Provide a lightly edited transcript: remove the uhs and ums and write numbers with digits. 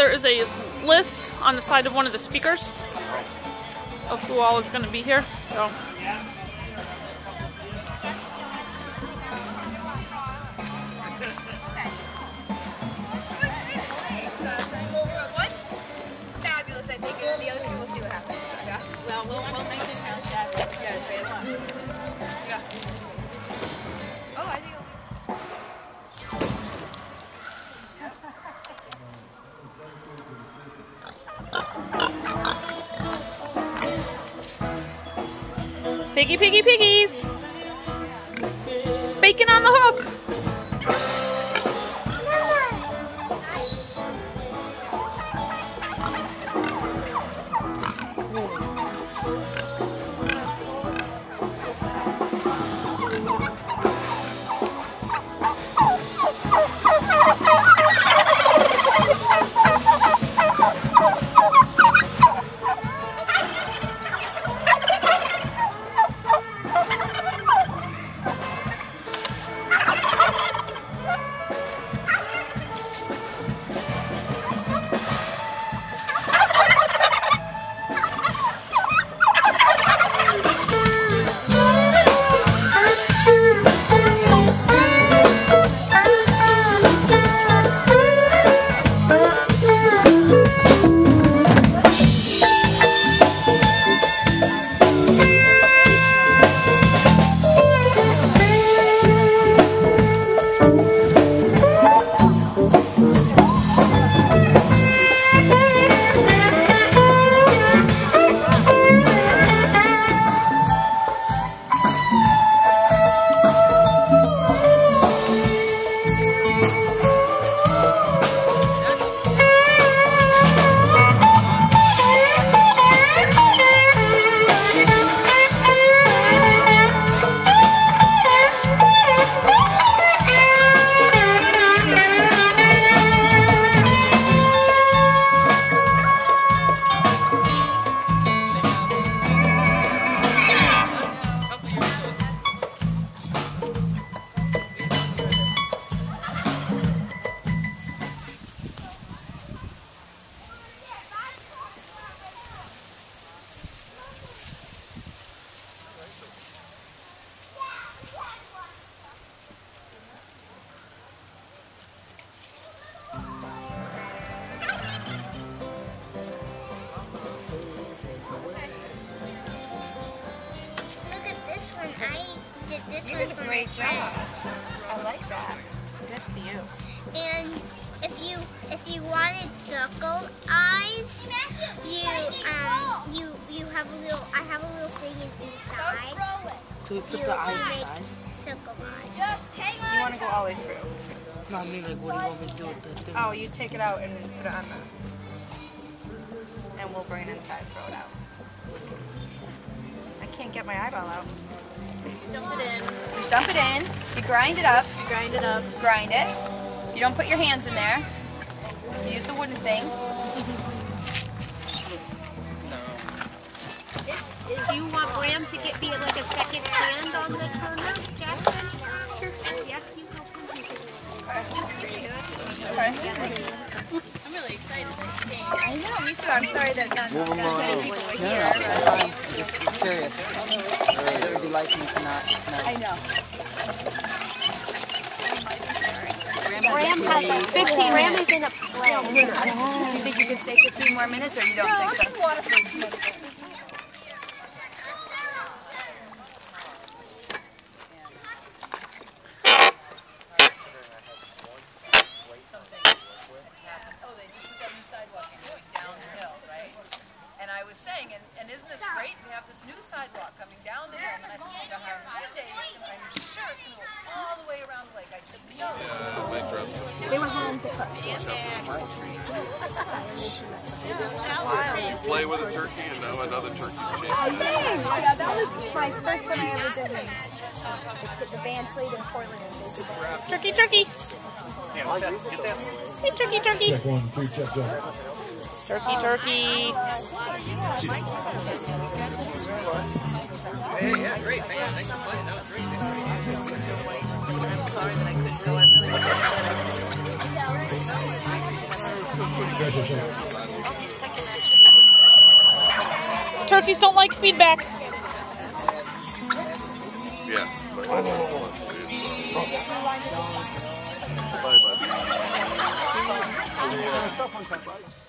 there is a list on the side of one of the speakers of who all is going to be here. So. Fabulous, I think. The other two, we'll see what happens. Yeah. Well, we'll make it sound fabulous. Yeah, it's great. Yeah. Oh, I think Piggy, piggy, piggies! Bacon on the hook! You did a great job. I like that. Good for you. And if you wanted circle eyes, you have a little. I have a little thing inside. So we put the eyes inside? Circle eyes. Just hang on. You want to go all the way through? No, I mean, like, what do you want me to do with the thing? Oh, you take it out and then put it on the... And we'll bring it inside, throw it out. I can't get my eyeball out. Dump it in. You dump it in, you grind it up. You grind it up. Grind it. You don't put your hands in there. You use the wooden thing. Do you want Bram to be like a second hand on the turner, Jackson? Sure. Yeah, you go. Okay. I'm really excited that you came. I know, me too. I'm sorry that not many people were here. I'm just curious. Does everybody like me tonight? I know. Bram has 15. Bram is in a play. Do you think you can stay 15 more minutes, or you don't think so? I was saying, and isn't this great? We have this new sidewalk coming down the hill, and I think one day, I'm sure it's going to go all the way around the lake. I just know. They were hands at Play with a turkey, and now another turkey's chasing. Yeah, that was my first one I ever did. The band played in Portland. Turkey, turkey. Hey, turkey, turkey. Check 1, 2, check, check. Turkey, turkey. Hey, yeah, great. Thanks for playing. That was great. I'm sorry that I couldn't go. I'm really He's picking at you. Turkeys don't like feedback. Yeah. Bye, bye.